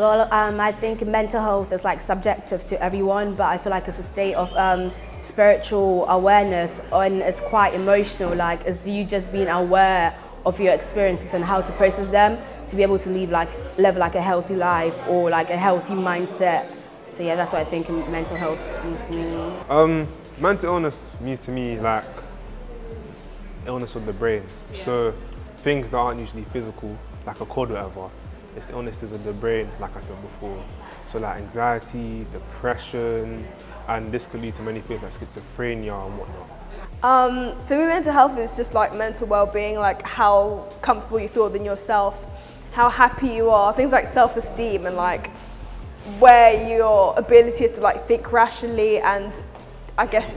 Well, I think mental health is like subjective to everyone, but I feel like it's a state of spiritual awareness, and it's quite emotional. Like, it's you just being aware of your experiences and how to process them to be able to live like a healthy life or like a healthy mindset. So yeah, that's what I think mental health means to me. Mental illness means to me like illness of the brain. Yeah. So things that aren't usually physical, like a cold or whatever, it's illnesses of the brain, like I said before. So like anxiety, depression, and this could lead to many things like schizophrenia and whatnot. For me, mental health is just like mental well-being, like how comfortable you feel within yourself, how happy you are, things like self-esteem, and like where your ability is to like think rationally and I guess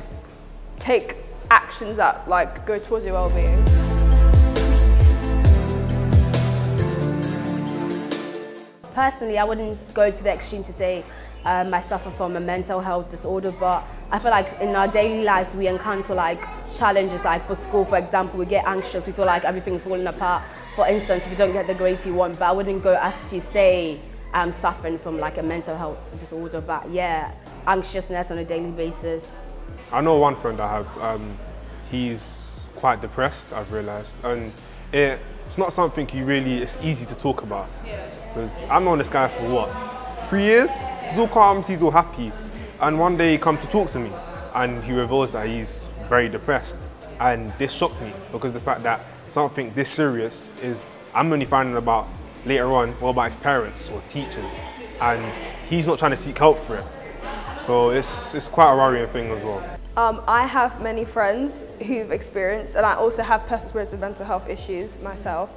take actions that like go towards your well-being. Personally, I wouldn't go to the extreme to say I suffer from a mental health disorder, but I feel like in our daily lives we encounter like challenges, like for school, for example, we get anxious, we feel like everything's falling apart. For instance, if you don't get the grades you want, but I wouldn't go as to say I'm suffering from like a mental health disorder, but yeah, anxiousness on a daily basis. I know one friend I have, he's quite depressed, I've realised, and it's not something it's easy to talk about. Because I've known this guy for what, 3 years? He's all calm, he's all happy, and one day he comes to talk to me and he reveals that he's very depressed, and this shocked me because the fact that something this serious is, I'm only finding about later on, what about his parents or teachers, and he's not trying to seek help for it. So it's quite a worrying thing as well. I have many friends who've experienced, and I also have personal experience with mental health issues myself.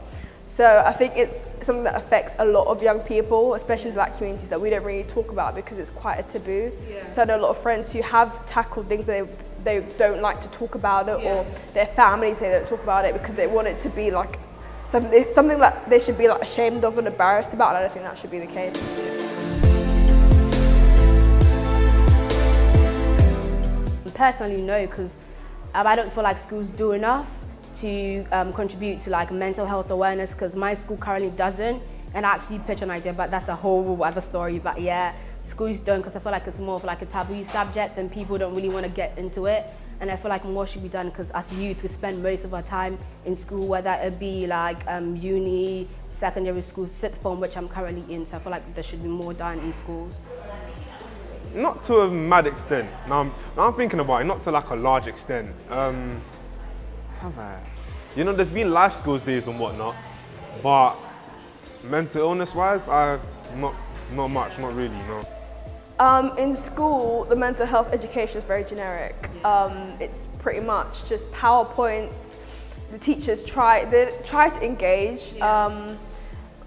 So I think it's something that affects a lot of young people, especially in Black communities, that we don't really talk about because it's quite a taboo. Yeah. So I know a lot of friends who have tackled things, but they don't like to talk about it, or their families say they don't talk about it because they want it to be like something that they should be like ashamed of and embarrassed about, and I don't think that should be the case. Personally, no, because I don't feel like schools do enough to contribute to like mental health awareness, because my school currently doesn't, and I actually pitch an idea, but that's a whole other story. But yeah, schools don't, because I feel like it's more of like a taboo subject and people don't really want to get into it, and I feel like more should be done, because as youth we spend most of our time in school, whether it be like uni, secondary school, sixth form, which I'm currently in, so I feel like there should be more done in schools. Not to a mad extent. Now I'm thinking about it, not to like a large extent. Have I? You know, there's been life skills days and whatnot, but mental illness wise, not much, not really, no. In school, the mental health education is very generic. It's pretty much just PowerPoints. The teachers try to engage.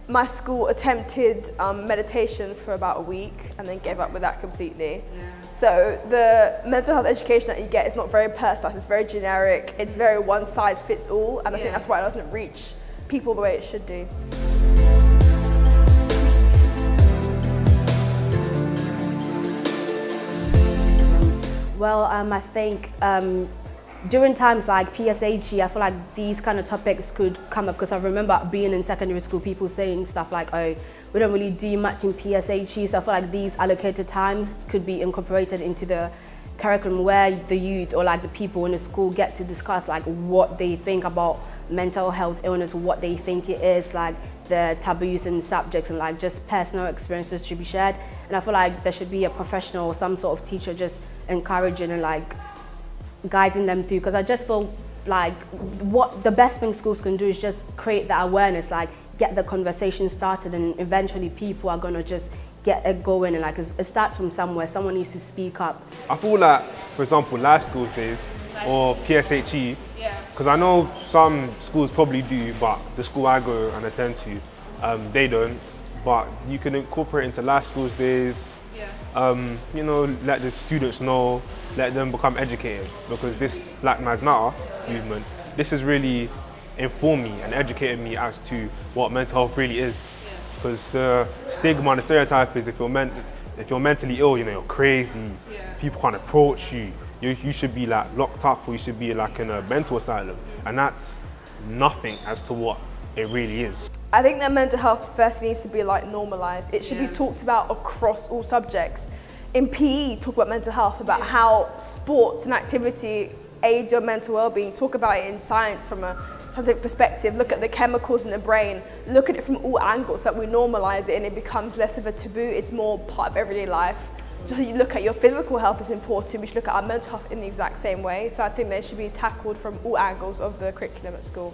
My school attempted meditation for about a week and then gave up with that completely. So the mental health education that you get is not very personalised, it's very generic, it's very one size fits all, and I think that's why it doesn't reach people the way it should do. Well, I think during times like PSHE, I feel like these kind of topics could come up, because I remember being in secondary school, people saying stuff like, oh, we don't really do much in PSHE, so I feel like these allocated times could be incorporated into the curriculum, where the youth or like the people in the school get to discuss like what they think about mental health illness, what they think it is, like the taboos and subjects, and like just personal experiences should be shared. And I feel like there should be a professional or some sort of teacher just encouraging and like guiding them through, because I just feel like what the best thing schools can do is just create that awareness, like get the conversation started, and eventually people are going to just get it going, and like it starts from somewhere. Someone needs to speak up. I feel like, for example, life skills days or PSHE, because I know some schools probably do, but the school I go and attend to, they don't, but you can incorporate into life skills days. You know, let the students know, let them become educated, because this Black Lives Matter movement, this has really informed me and educated me as to what mental health really is. Because the stigma and the stereotype is if you're mentally ill, you know, you're crazy, people can't approach you, you should be like locked up, or you should be like in a mental asylum, and that's nothing as to what it really is. I think that mental health first needs to be like normalised. It should be talked about across all subjects. In PE, talk about mental health, about how sports and activity aids your mental well-being. Talk about it in science from a scientific perspective. Look at the chemicals in the brain. Look at it from all angles, so that we normalise it and it becomes less of a taboo. It's more part of everyday life. Just you look at your physical health is important. We should look at our mental health in the exact same way. So I think they should be tackled from all angles of the curriculum at school.